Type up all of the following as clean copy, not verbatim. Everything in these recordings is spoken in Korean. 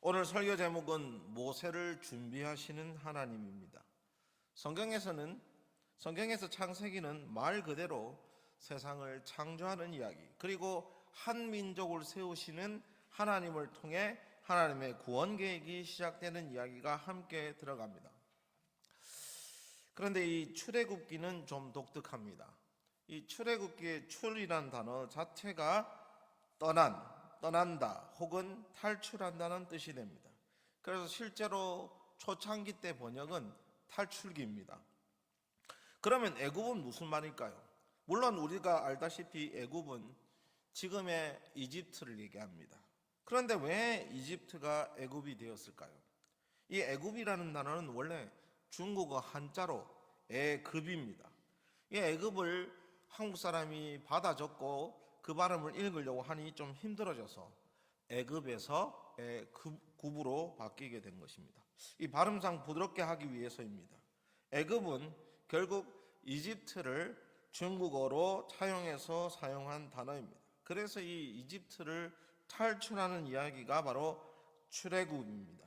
오늘 설교 제목은 모세를 준비하시는 하나님입니다. 성경에서 창세기는 말 그대로 세상을 창조하는 이야기, 그리고 한 민족을 세우시는 하나님을 통해 하나님의 구원 계획이 시작되는 이야기가 함께 들어갑니다. 그런데 이 출애굽기는 좀 독특합니다. 이 출애굽기의 출이란 단어 자체가 떠난다 혹은 탈출한다는 뜻이 됩니다. 그래서 실제로 초창기 때 번역은 탈출기입니다. 그러면 애굽은 무슨 말일까요? 물론 우리가 알다시피 애굽은 지금의 이집트를 얘기합니다. 그런데 왜 이집트가 애굽이 되었을까요? 이 애굽이라는 단어는 원래 중국어 한자로 애급입니다. 이 애급을 한국 사람이 받아 적고 그 발음을 읽으려고 하니 좀 힘들어져서 애급에서 애굽으로 바뀌게 된 것입니다. 이 발음상 부드럽게 하기 위해서입니다. 애급은 결국 이집트를 중국어로 차용해서 사용한 단어입니다. 그래서 이 이집트를 탈출하는 이야기가 바로 출애굽입니다.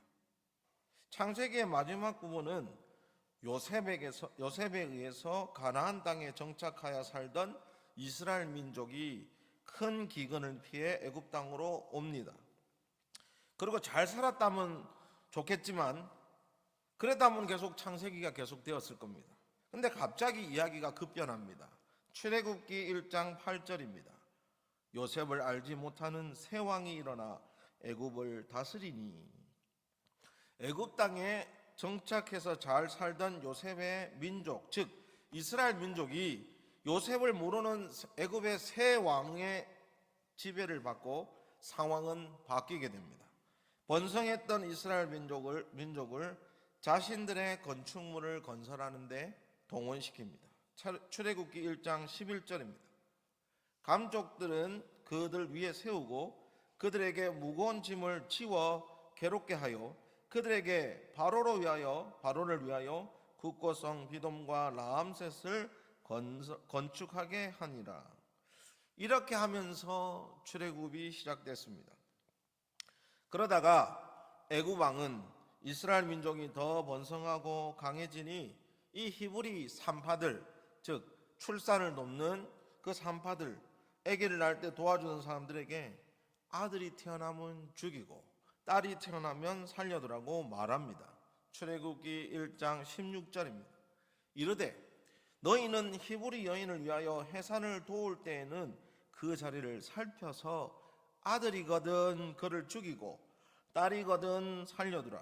창세기의 마지막 부분은 요셉에 의해서 가나안 땅에 정착하여 살던 이스라엘 민족이 큰 기근을 피해 애굽 땅으로 옵니다. 그리고 잘 살았다면 좋겠지만 그랬다면 계속 창세기가 계속되었을 겁니다. 근데 갑자기 이야기가 급변합니다. 출애굽기 1장 8절입니다. 요셉을 알지 못하는 새 왕이 일어나 애굽을 다스리니. 애굽 땅에 정착해서 잘 살던 요셉의 민족, 즉 이스라엘 민족이 요셉을 모르는 애굽의 새 왕의 지배를 받고 상황은 바뀌게 됩니다. 번성했던 이스라엘 민족을 자신들의 건축물을 건설하는 데 동원시킵니다. 출애굽기 1장 11절입니다. 감족들은 그들 위에 세우고 그들에게 무거운 짐을 치워 괴롭게 하여 그들에게 바로를 위하여 국고성 비돔과 라암셋을 건축하게 하니라. 이렇게 하면서 출애굽이 시작됐습니다. 그러다가 애굽 왕은 이스라엘 민족이 더 번성하고 강해지니 이 히브리 산파들, 즉 출산을 돕는 그 산파들, 아기를 낳을 때 도와주는 사람들에게 아들이 태어나면 죽이고 딸이 태어나면 살려두라고 말합니다. 출애굽기 1장 16절입니다. 이르되 너희는 히브리 여인을 위하여 해산을 도울 때에는 그 자리를 살펴서 아들이거든 그를 죽이고 딸이거든 살려두라.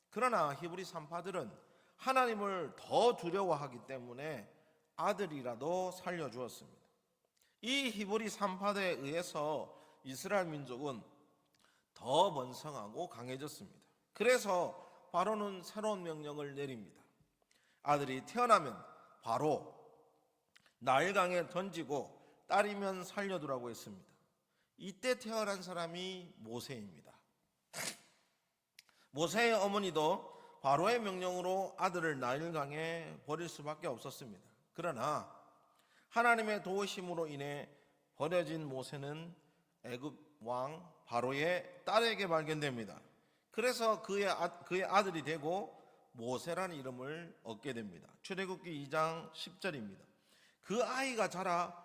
그러나 히브리 산파들은 하나님을 더 두려워하기 때문에 아들이라도 살려주었습니다. 이 히브리 산파들에 의해서 이스라엘 민족은 더 번성하고 강해졌습니다. 그래서 바로는 새로운 명령을 내립니다. 아들이 태어나면 바로 나일강에 던지고 딸이면 살려두라고 했습니다. 이때 태어난 사람이 모세입니다. 모세의 어머니도 바로의 명령으로 아들을 나일강에 버릴 수밖에 없었습니다. 그러나 하나님의 도우심으로 인해 버려진 모세는 애굽 왕 바로의 딸에게 발견됩니다. 그래서 그의 아들이 되고 모세라는 이름을 얻게 됩니다. 출애굽기 2장 10절입니다. 그 아이가 자라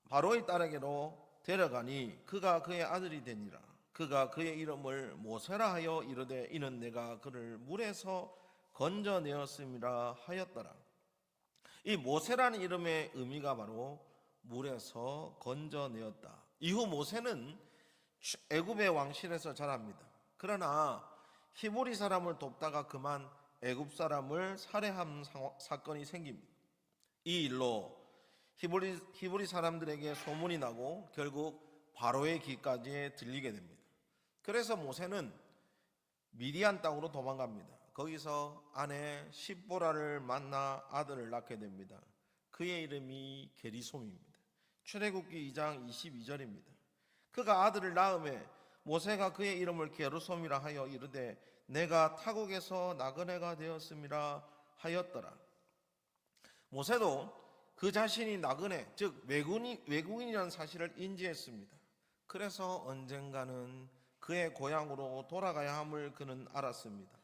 바로의 딸에게로 데려가니 그가 그의 아들이 되니라. 그가 그의 이름을 모세라 하여 이르되 이는 내가 그를 물에서 건져내었음이라 하였더라. 이 모세라는 이름의 의미가 바로 물에서 건져내었다. 이후 모세는 애굽의 왕실에서 자랍니다. 그러나 히브리 사람을 돕다가 그만 애굽 사람을 살해한 사건이 생깁니다. 이 일로 히브리 사람들에게 소문이 나고 결국 바로의 귀까지 들리게 됩니다. 그래서 모세는 미디안 땅으로 도망갑니다. 거기서 아내 십보라를 만나 아들을 낳게 됩니다. 그의 이름이 게리솜입니다. 출애굽기 2장 22절입니다. 그가 아들을 낳음에 모세가 그의 이름을 게르솜이라 하여 이르되 내가 타국에서 나그네가 되었음이라 하였더라. 모세도 그 자신이 나그네, 즉 외국인이라는 사실을 인지했습니다. 그래서 언젠가는 그의 고향으로 돌아가야 함을 그는 알았습니다.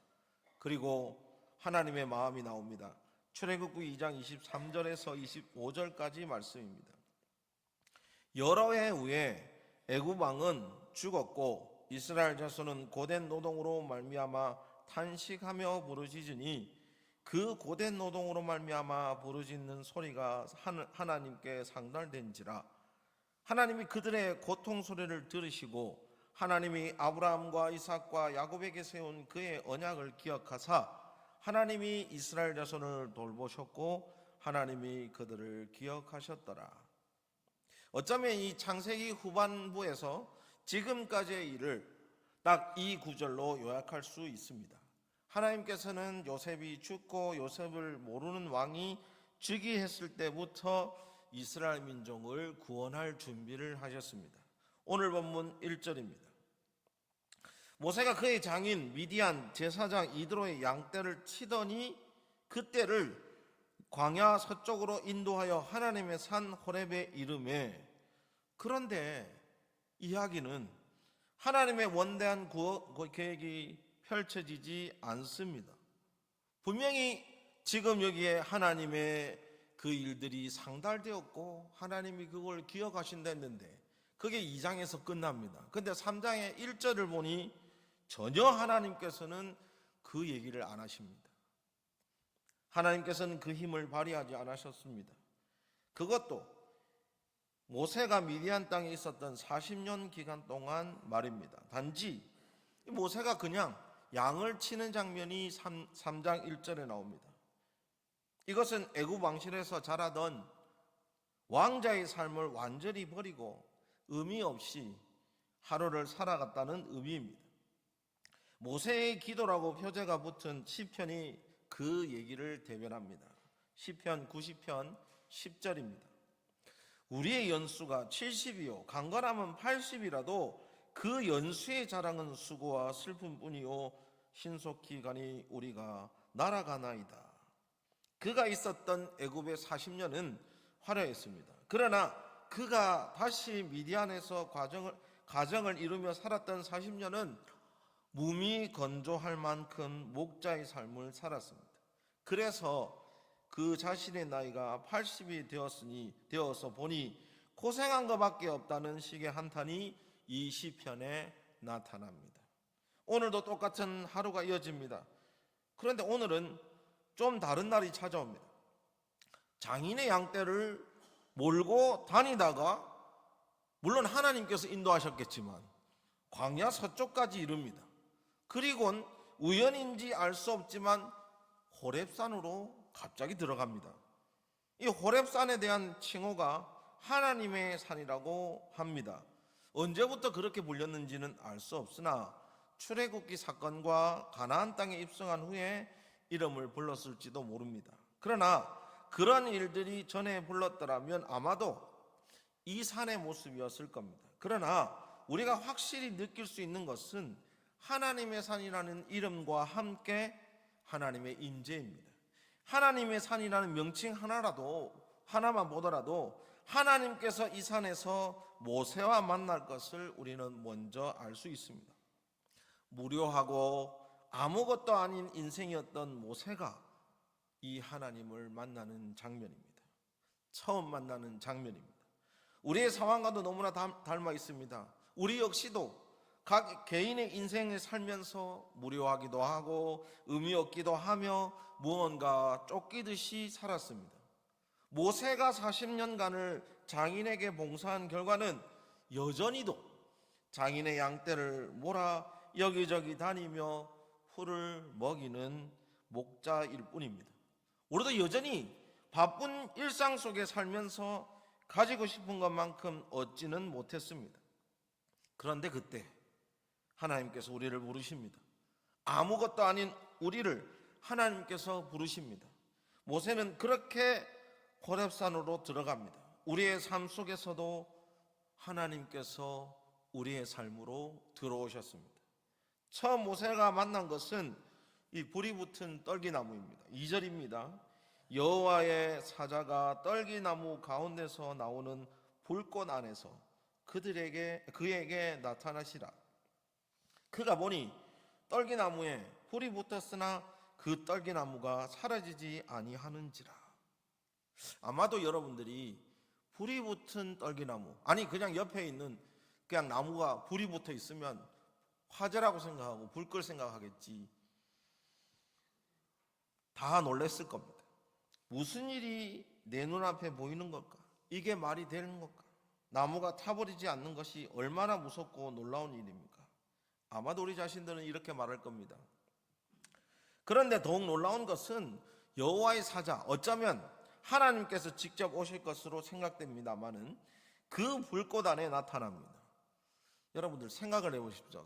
그리고 하나님의 마음이 나옵니다. 출애굽기 2장 23절에서 25절까지 말씀입니다. 여러 해 후에 애굽 왕은 죽었고 이스라엘 자손은 고된 노동으로 말미암아 탄식하며 부르짖으니 그 고된 노동으로 말미암아 부르짖는 소리가 하나님께 상달된지라. 하나님이 그들의 고통 소리를 들으시고 하나님이 아브라함과 이삭과 야곱에게 세운 그의 언약을 기억하사 하나님이 이스라엘 자손을 돌보셨고 하나님이 그들을 기억하셨더라. 어쩌면 이 창세기 후반부에서 지금까지의 일을 딱 이 구절로 요약할 수 있습니다. 하나님께서는 요셉이 죽고 요셉을 모르는 왕이 즉위했을 때부터 이스라엘 민족을 구원할 준비를 하셨습니다. 오늘 본문 1절입니다. 모세가 그의 장인 미디안 제사장 이드로의 양떼를 치더니 그때를 광야 서쪽으로 인도하여 하나님의 산 호렙에 이르매. 그런데 이야기는 하나님의 원대한 구원 계획이 펼쳐지지 않습니다. 분명히 지금 여기에 하나님의 그 일들이 상달되었고 하나님이 그걸 기억하신다 했는데 그게 2장에서 끝납니다. 근데 3장의 1절을 보니 전혀 하나님께서는 그 얘기를 안 하십니다. 하나님께서는 그 힘을 발휘하지 않으셨습니다. 그것도 모세가 미디안 땅에 있었던 40년 기간 동안 말입니다. 단지 모세가 그냥 양을 치는 장면이 3장 1절에 나옵니다. 이것은 애굽 왕실에서 자라던 왕자의 삶을 완전히 버리고 의미 없이 하루를 살아갔다는 의미입니다. 모세의 기도라고 표제가 붙은 시편이 그 얘기를 대변합니다. 시편 90편 10절입니다. 우리의 연수가 70이요 강건함은 80이라도 그 연수의 자랑은 수고와 슬픔뿐이요 신속히 가니 우리가 날아가나이다. 그가 있었던 애굽의 40년은 화려했습니다. 그러나 그가 다시 미디안에서 가정을 이루며 살았던 40년은 몸이 건조할 만큼 목자의 삶을 살았습니다. 그래서 그 자신의 나이가 80이 되어서 보니 고생한 것밖에 없다는 식의 한탄이 이 시편에 나타납니다. 오늘도 똑같은 하루가 이어집니다. 그런데 오늘은 좀 다른 날이 찾아옵니다. 장인의 양떼를 몰고 다니다가 물론 하나님께서 인도하셨겠지만 광야 서쪽까지 이릅니다. 그리고는 우연인지 알 수 없지만 호렙산으로 갑자기 들어갑니다. 이 호렙산에 대한 칭호가 하나님의 산이라고 합니다. 언제부터 그렇게 불렸는지는 알 수 없으나 출애굽기 사건과 가나안 땅에 입성한 후에 이름을 불렀을지도 모릅니다. 그러나 그런 일들이 전에 불렀더라면 아마도 이 산의 모습이었을 겁니다. 그러나 우리가 확실히 느낄 수 있는 것은 하나님의 산이라는 이름과 함께 하나님의 임재입니다. 하나님의 산이라는 명칭 하나만 보더라도 하나님께서 이 산에서 모세와 만날 것을 우리는 먼저 알 수 있습니다. 무료하고 아무것도 아닌 인생이었던 모세가 이 하나님을 만나는 장면입니다. 처음 만나는 장면입니다. 우리의 상황과도 너무나 닮아 있습니다. 우리 역시도 각 개인의 인생을 살면서 무료하기도 하고 의미 없기도 하며 무언가 쫓기듯이 살았습니다. 모세가 40년간을 장인에게 봉사한 결과는 여전히도 장인의 양떼를 몰아 여기저기 다니며 풀을 먹이는 목자일 뿐입니다. 우리도 여전히 바쁜 일상 속에 살면서 가지고 싶은 것만큼 얻지는 못했습니다. 그런데 그때 하나님께서 우리를 부르십니다. 아무것도 아닌 우리를 하나님께서 부르십니다. 모세는 그렇게 호렙산으로 들어갑니다. 우리의 삶 속에서도 하나님께서 우리의 삶으로 들어오셨습니다. 처음 모세가 만난 것은 이 불이 붙은 떨기나무입니다. 2절입니다. 여호와의 사자가 떨기나무 가운데서 나오는 불꽃 안에서 그에게 나타나시라. 그가 보니 떨기나무에 불이 붙었으나 그 떨기나무가 사라지지 아니하는지라. 아마도 여러분들이 불이 붙은 떨기나무, 아니 그냥 옆에 있는 그냥 나무가 불이 붙어 있으면 화재라고 생각하고 불 끌 생각하겠지. 다 놀랬을 겁니다. 무슨 일이 내 눈앞에 보이는 걸까? 이게 말이 되는 걸까? 나무가 타버리지 않는 것이 얼마나 무섭고 놀라운 일입니까? 아마도 우리 자신들은 이렇게 말할 겁니다. 그런데 더욱 놀라운 것은 여호와의 사자, 어쩌면 하나님께서 직접 오실 것으로 생각됩니다마는 그 불꽃 안에 나타납니다. 여러분들 생각을 해보십시오.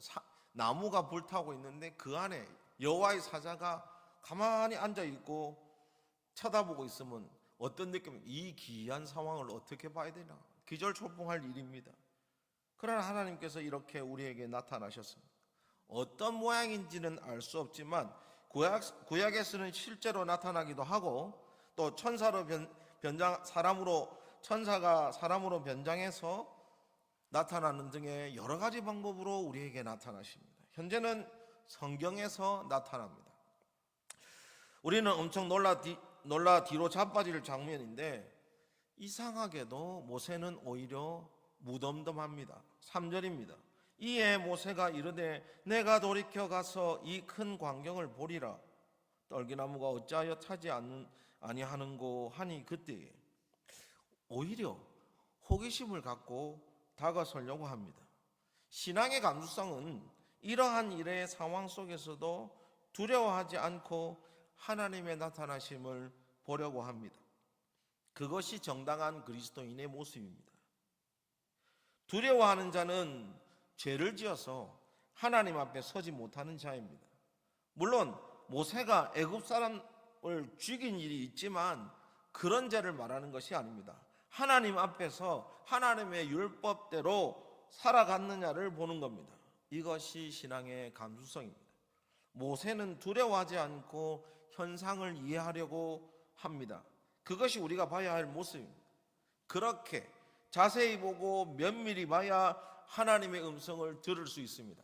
나무가 불타고 있는데 그 안에 여호와의 사자가 가만히 앉아있고 쳐다보고 있으면 어떤 느낌? 이 기이한 상황을 어떻게 봐야 되나? 기절초풍할 일입니다. 그러나 하나님께서 이렇게 우리에게 나타나셨습니다. 어떤 모양인지는 알 수 없지만 구약에서는 실제로 나타나기도 하고 또 천사가 사람으로 변장해서 나타나는 등의 여러 가지 방법으로 우리에게 나타나십니다. 현재는 성경에서 나타납니다. 우리는 엄청 놀라 뒤로 자빠질 장면인데 이상하게도 모세는 오히려 무덤덤합니다. 3절입니다. 이에 모세가 이르되 내가 돌이켜 가서 이 큰 광경을 보리라. 떨기나무가 어찌하여 타지 아니하는고 하니 그때에 오히려 호기심을 갖고 다가서려고 합니다. 신앙의 감수성은 이러한 일의 상황 속에서도 두려워하지 않고 하나님의 나타나심을 보려고 합니다. 그것이 정당한 그리스도인의 모습입니다. 두려워하는 자는 죄를 지어서 하나님 앞에 서지 못하는 자입니다. 물론 모세가 애굽 사람을 죽인 일이 있지만 그런 죄를 말하는 것이 아닙니다. 하나님 앞에서 하나님의 율법대로 살아갔느냐를 보는 겁니다. 이것이 신앙의 감수성입니다. 모세는 두려워하지 않고 현상을 이해하려고 합니다. 그것이 우리가 봐야 할 모습입니다. 그렇게 자세히 보고 면밀히 봐야 하나님의 음성을 들을 수 있습니다.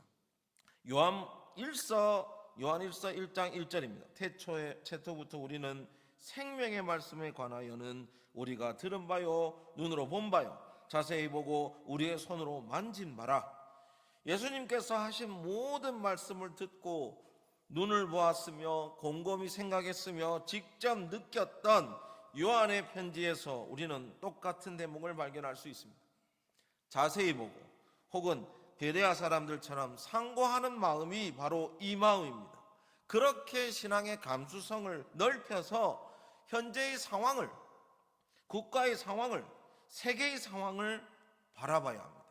요한일서 1장 1절입니다. 태초부터 우리는 생명의 말씀에 관하여는 우리가 들은 바요 눈으로 본 바요 자세히 보고 우리의 손으로 만진 바라. 예수님께서 하신 모든 말씀을 듣고 눈을 보았으며 곰곰이 생각했으며 직접 느꼈던 요한의 편지에서 우리는 똑같은 대목을 발견할 수 있습니다. 자세히 보고 혹은 베레아 사람들처럼 상고하는 마음이 바로 이 마음입니다. 그렇게 신앙의 감수성을 넓혀서 현재의 상황을, 국가의 상황을, 세계의 상황을 바라봐야 합니다.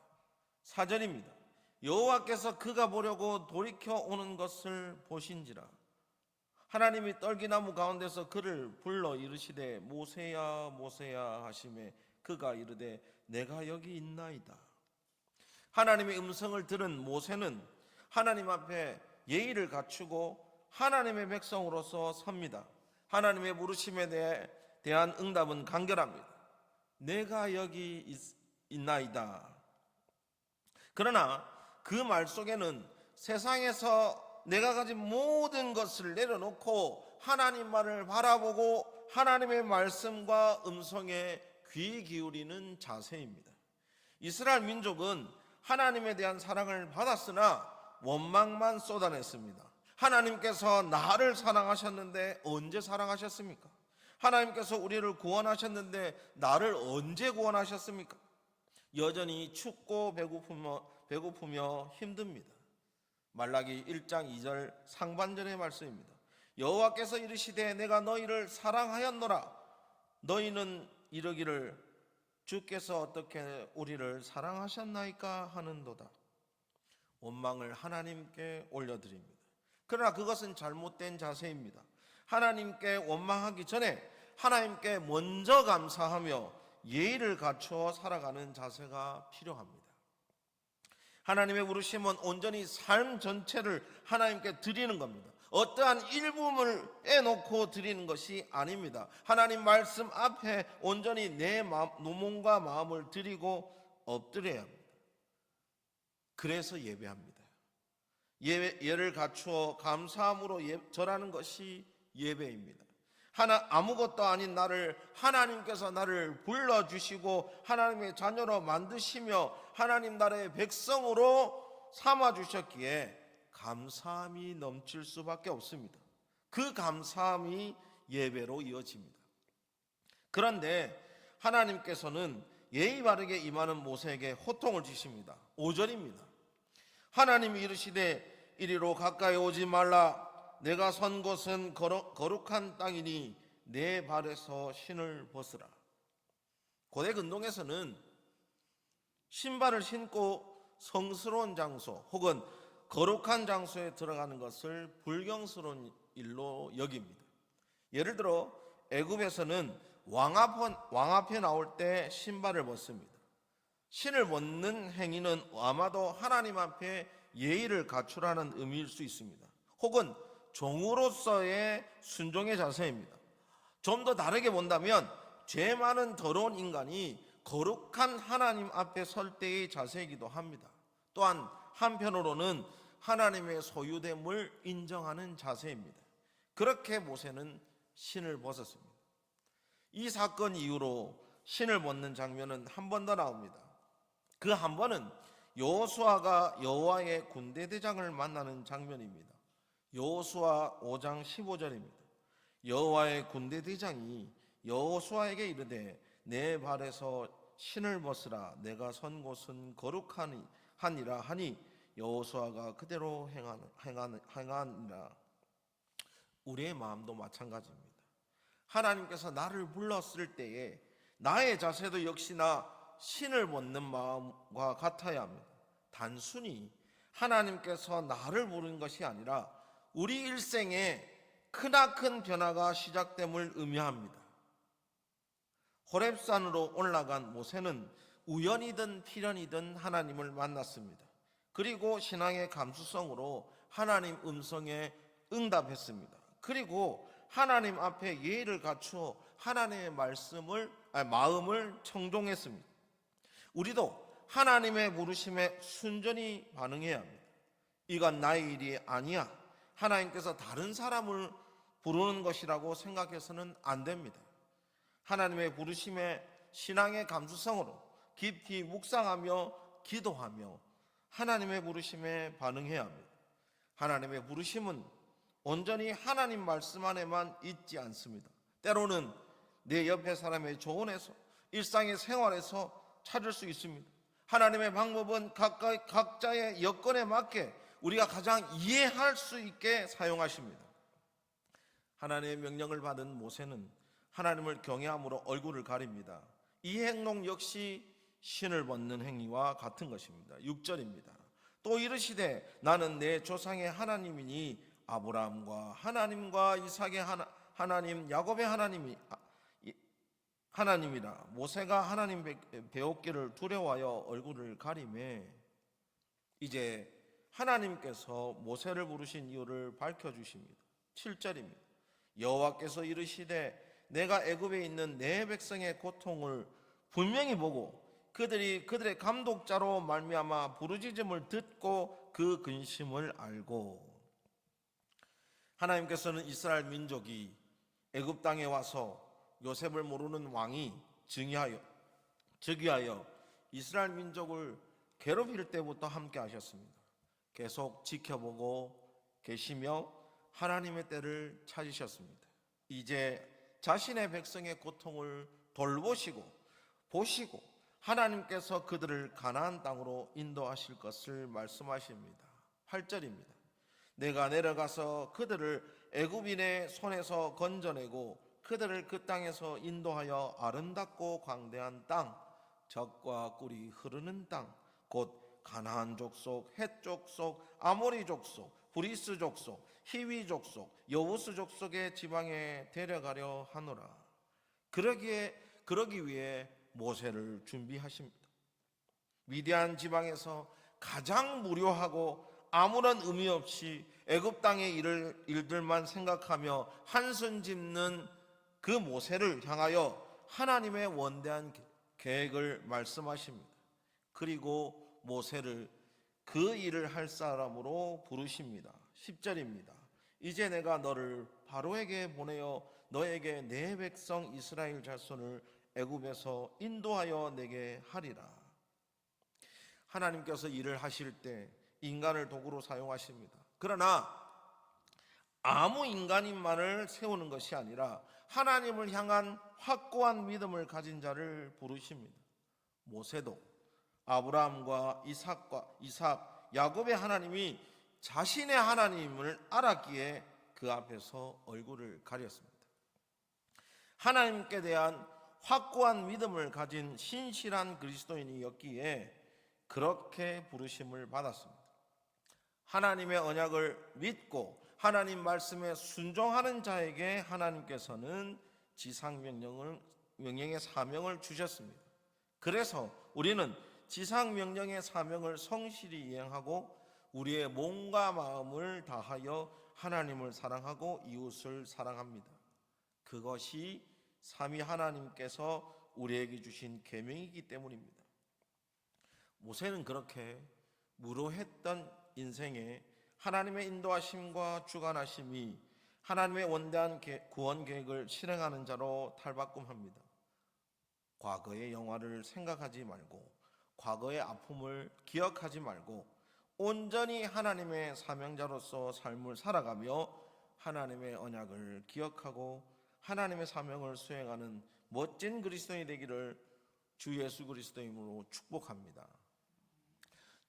4절입니다. 여호와께서 그가 보려고 돌이켜 오는 것을 보신지라. 하나님이 떨기나무 가운데서 그를 불러 이르시되 모세야 모세야 하시매 그가 이르되 내가 여기 있나이다. 하나님의 음성을 들은 모세는 하나님 앞에 예의를 갖추고 하나님의 백성으로서 섭니다. 하나님의 부르심에 대한 응답은 간결합니다. 내가 여기 있나이다. 그러나 그 말 속에는 세상에서 내가 가진 모든 것을 내려놓고 하나님 말을 바라보고 하나님의 말씀과 음성에 귀 기울이는 자세입니다. 이스라엘 민족은 하나님에 대한 사랑을 받았으나 원망만 쏟아냈습니다. 하나님께서 나를 사랑하셨는데 언제 사랑하셨습니까? 하나님께서 우리를 구원하셨는데 나를 언제 구원하셨습니까? 여전히 춥고 배고프며 힘듭니다. 말라기 1장 2절 상반절의 말씀입니다. 여호와께서 이르시되 내가 너희를 사랑하였노라. 너희는 이르기를 주께서 어떻게 우리를 사랑하셨나이까 하는도다. 원망을 하나님께 올려드립니다. 그러나 그것은 잘못된 자세입니다. 하나님께 원망하기 전에 하나님께 먼저 감사하며 예의를 갖추어 살아가는 자세가 필요합니다. 하나님의 부르심은 온전히 삶 전체를 하나님께 드리는 겁니다. 어떠한 일부분을 빼놓고 드리는 것이 아닙니다. 하나님 말씀 앞에 온전히 내 몸과 마음을 드리고 엎드려야 합니다. 그래서 예배합니다. 예를 갖추어 감사함으로 절하는 것이 예배입니다. 아무것도 아닌 나를 하나님께서 나를 불러주시고 하나님의 자녀로 만드시며 하나님 나라의 백성으로 삼아주셨기에 감사함이 넘칠 수밖에 없습니다. 그 감사함이 예배로 이어집니다. 그런데 하나님께서는 예의 바르게 임하는 모세에게 호통을 주십니다. 5절입니다. 하나님이 이르시되 이리로 가까이 오지 말라. 내가 선 곳은 거룩한 땅이니 내 발에서 신을 벗으라. 고대 근동에서는 신발을 신고 성스러운 장소 혹은 거룩한 장소에 들어가는 것을 불경스러운 일로 여깁니다. 예를 들어 애굽에서는 왕 앞에 나올 때 신발을 벗습니다. 신을 벗는 행위는 아마도 하나님 앞에 예의를 갖추라는 의미일 수 있습니다. 혹은 종으로서의 순종의 자세입니다. 좀 더 다르게 본다면 죄 많은 더러운 인간이 거룩한 하나님 앞에 설 때의 자세이기도 합니다. 또한 한편으로는 하나님의 소유됨을 인정하는 자세입니다. 그렇게 모세는 신을 벗었습니다. 이 사건 이후로 신을 벗는 장면은 한 번 더 나옵니다. 그 한 번은 여호수아가 여호와의 군대대장을 만나는 장면입니다. 여호수아 5장 15절입니다. 여호와의 군대대장이 여호수아에게 이르되 내 발에서 신을 벗으라. 내가 선 곳은 거룩하니라 하니 여호수아가 그대로 행하니라. 우리의 마음도 마찬가지입니다. 하나님께서 나를 불렀을 때에 나의 자세도 역시나 신을 벗는 마음과 같아야 합니다. 단순히 하나님께서 나를 부른 것이 아니라 우리 일생에 크나큰 변화가 시작됨을 의미합니다. 호렙산으로 올라간 모세는 우연이든 필연이든 하나님을 만났습니다. 그리고 신앙의 감수성으로 하나님 음성에 응답했습니다. 그리고 하나님 앞에 예의를 갖추어 하나님의 마음을 청종했습니다. 우리도 하나님의 부르심에 순전히 반응해야 합니다. 이건 나의 일이 아니야. 하나님께서 다른 사람을 부르는 것이라고 생각해서는 안 됩니다. 하나님의 부르심에 신앙의 감수성으로 깊이 묵상하며 기도하며 하나님의 부르심에 반응해야 합니다. 하나님의 부르심은 온전히 하나님 말씀 안에만 있지 않습니다. 때로는 내 옆에 사람의 조언에서 일상의 생활에서 찾을 수 있습니다. 하나님의 방법은 각자의 여건에 맞게 우리가 가장 이해할 수 있게 사용하십니다. 하나님의 명령을 받은 모세는 하나님을 경외함으로 얼굴을 가립니다. 이 행동 역시 신을 벗는 행위와 같은 것입니다. 6절입니다. 또 이르시되 나는 내 조상의 하나님이니 아브라함과 하나님과 이삭의 하나님 야곱의 하나님이라. 모세가 하나님 배웠기를 두려워하여 얼굴을 가리매 이제 하나님께서 모세를 부르신 이유를 밝혀주십니다. 7절입니다. 여호와께서 이르시되 내가 애굽에 있는 내 백성의 고통을 분명히 보고 그들의 감독자로 말미암아 부르짖음을 듣고 그 근심을 알고. 하나님께서는 이스라엘 민족이 애굽 땅에 와서 요셉을 모르는 왕이 즉위하여 이스라엘 민족을 괴롭힐 때부터 함께 하셨습니다. 계속 지켜보고 계시며 하나님의 때를 찾으셨습니다. 이제 자신의 백성의 고통을 보시고 하나님께서 그들을 가나안 땅으로 인도하실 것을 말씀하십니다. 8절입니다. 내가 내려가서 그들을 애굽인의 손에서 건져내고 그들을 그 땅에서 인도하여 아름답고 광대한 땅, 젖과 꿀이 흐르는 땅, 곧 가나안 족속, 헷 족속, 아모리 족속, 브리스 족속, 히위 족속, 여부스 족속의 지방에 데려가려 하노라. 그러기 위해 모세를 준비하십니다. 미디안 지방에서 가장 무료하고 아무런 의미 없이 애굽 땅의 일들만 생각하며 한숨 짓는 그 모세를 향하여 하나님의 원대한 계획을 말씀하십니다. 그리고 모세를 그 일을 할 사람으로 부르십니다. 10절입니다. 이제 내가 너를 바로에게 보내어 너에게 내 백성 이스라엘 자손을 애굽에서 인도하여 내게 하리라. 하나님께서 일을 하실 때 인간을 도구로 사용하십니다. 그러나 아무 인간인만을 세우는 것이 아니라 하나님을 향한 확고한 믿음을 가진 자를 부르십니다. 모세도 아브라함과 이삭, 야곱의 하나님이 자신의 하나님을 알았기에 그 앞에서 얼굴을 가렸습니다. 하나님께 대한 확고한 믿음을 가진 신실한 그리스도인이었기에 그렇게 부르심을 받았습니다. 하나님의 언약을 믿고 하나님 말씀에 순종하는 자에게 하나님께서는 지상명령의 사명을 주셨습니다. 그래서 우리는 지상명령의 사명을 성실히 이행하고 우리의 몸과 마음을 다하여 하나님을 사랑하고 이웃을 사랑합니다. 그것이 삼위 하나님께서 우리에게 주신 계명이기 때문입니다. 모세는 그렇게 무료했던 인생에 하나님의 인도하심과 주관하심이 하나님의 원대한 구원 계획을 실행하는 자로 탈바꿈합니다. 과거의 영화를 생각하지 말고 과거의 아픔을 기억하지 말고 온전히 하나님의 사명자로서 삶을 살아가며 하나님의 언약을 기억하고 하나님의 사명을 수행하는 멋진 그리스도인이 되기를 주 예수 그리스도 이름으로 축복합니다.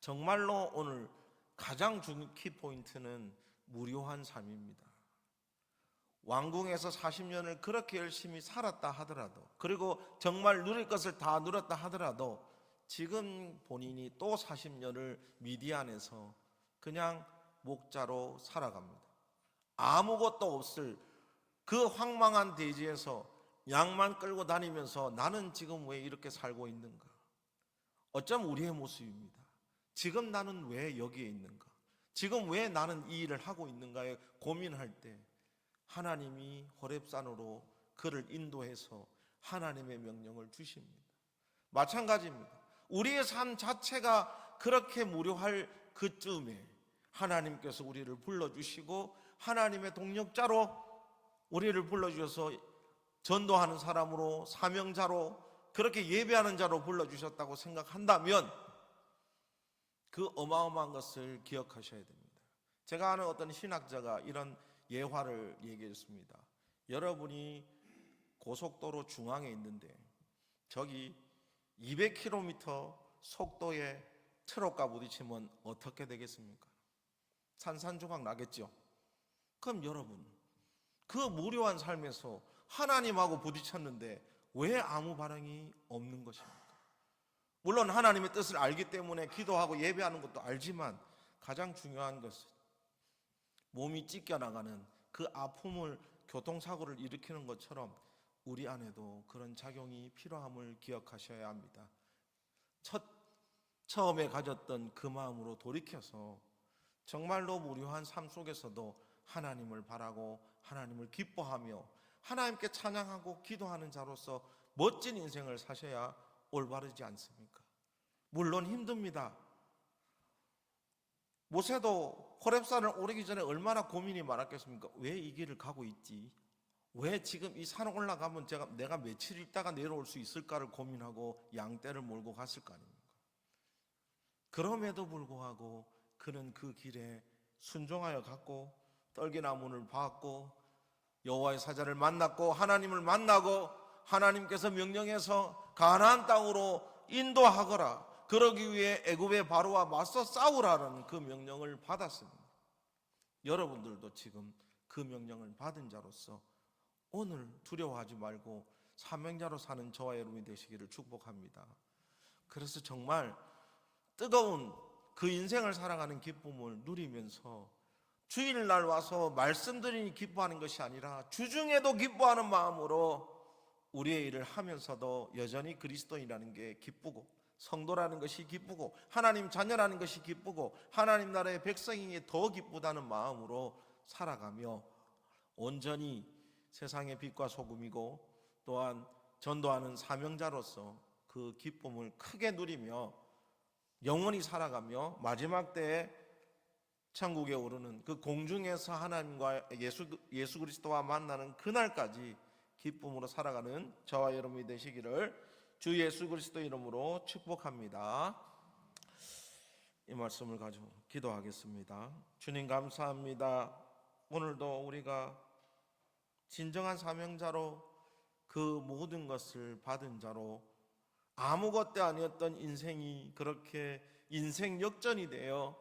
정말로 오늘 가장 중요한 키포인트는 무료한 삶입니다. 왕궁에서 40년을 그렇게 열심히 살았다 하더라도, 그리고 정말 누릴 것을 다 누렸다 하더라도 지금 본인이 또 40년을 미디안에서 그냥 목자로 살아갑니다. 아무것도 없을 그 황망한 대지에서 양만 끌고 다니면서 나는 지금 왜 이렇게 살고 있는가? 어쩜 우리의 모습입니다. 지금 나는 왜 여기에 있는가? 지금 왜 나는 이 일을 하고 있는가에 고민할 때 하나님이 호렙산으로 그를 인도해서 하나님의 명령을 주십니다. 마찬가지입니다. 우리의 삶 자체가 그렇게 무료할 그쯤에 하나님께서 우리를 불러주시고 하나님의 동력자로 우리를 불러주셔서 전도하는 사람으로, 사명자로, 그렇게 예배하는 자로 불러주셨다고 생각한다면 그 어마어마한 것을 기억하셔야 됩니다. 제가 아는 어떤 신학자가 이런 예화를 얘기했습니다. 여러분이 고속도로 중앙에 있는데 저기 200km 속도의 트럭과 부딪히면 어떻게 되겠습니까? 산산조각 나겠죠. 그럼 여러분, 그 무료한 삶에서 하나님하고 부딪혔는데 왜 아무 반응이 없는 것입니까? 물론 하나님의 뜻을 알기 때문에 기도하고 예배하는 것도 알지만 가장 중요한 것은 몸이 찢겨나가는 그 아픔을, 교통사고를 일으키는 것처럼 우리 안에도 그런 작용이 필요함을 기억하셔야 합니다. 처음에 가졌던 그 마음으로 돌이켜서 정말로 무료한 삶 속에서도 하나님을 바라고 하나님을 기뻐하며 하나님께 찬양하고 기도하는 자로서 멋진 인생을 사셔야 올바르지 않습니까? 물론 힘듭니다. 모세도 호렙산을 오르기 전에 얼마나 고민이 많았겠습니까? 왜 이 길을 가고 있지? 왜 지금 이 산을 올라가면 내가 며칠 있다가 내려올 수 있을까를 고민하고 양떼를 몰고 갔을 거 아닙니까? 그럼에도 불구하고 그는 그 길에 순종하여 갔고 떨기나무를 봤고 여호와의 사자를 만났고 하나님을 만나고 하나님께서 명령해서 가나안 땅으로 인도하거라, 그러기 위해 애굽의 바로와 맞서 싸우라는 그 명령을 받았습니다. 여러분들도 지금 그 명령을 받은 자로서 오늘 두려워하지 말고 사명자로 사는 저와 여러분이 되시기를 축복합니다. 그래서 정말 뜨거운 그 인생을 살아가는 기쁨을 누리면서 주일날 와서 말씀드리니 기뻐하는 것이 아니라 주중에도 기뻐하는 마음으로 우리의 일을 하면서도 여전히 그리스도인이라는 게 기쁘고 성도라는 것이 기쁘고 하나님 자녀라는 것이 기쁘고 하나님 나라의 백성이 더 기쁘다는 마음으로 살아가며 온전히 세상의 빛과 소금이고 또한 전도하는 사명자로서 그 기쁨을 크게 누리며 영원히 살아가며 마지막 때에 천국에 오르는 그 공중에서 하나님과 예수 그리스도와 만나는 그날까지 기쁨으로 살아가는 저와 여러분이 되시기를 주 예수 그리스도 이름으로 축복합니다. 이 말씀을 가지고 기도하겠습니다. 주님 감사합니다. 오늘도 우리가 진정한 사명자로 그 모든 것을 받은 자로 아무것도 아니었던 인생이 그렇게 인생 역전이 되어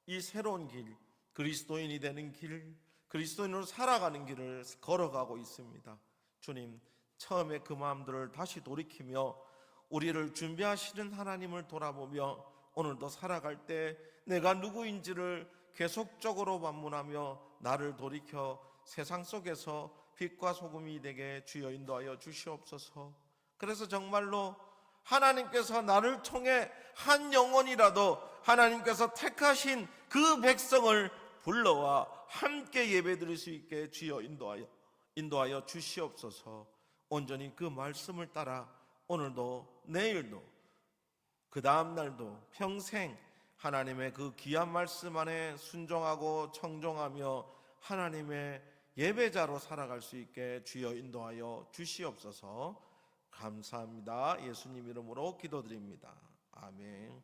이 새로운 길, 그리스도인이 되는 길, 그리스도인으로 살아가는 길을 걸어가고 있습니다. 주님, 처음에 그 마음들을 다시 돌이키며 우리를 준비하시는 하나님을 돌아보며 오늘도 살아갈 때 내가 누구인지를 계속적으로 반문하며 나를 돌이켜 세상 속에서 빛과 소금이 되게 주여 인도하여 주시옵소서. 그래서 정말로 하나님께서 나를 통해 한 영혼이라도 하나님께서 택하신 그 백성을 불러와 함께 예배드릴 수 있게 주여 인도하여 주시옵소서. 온전히 그 말씀을 따라 오늘도 내일도 그 다음 날도 평생 하나님의 그 귀한 말씀 안에 순종하고 청종하며 하나님의 예배자로 살아갈 수 있게 주여 인도하여 주시옵소서. 감사합니다. 예수님 이름으로 기도드립니다. 아멘.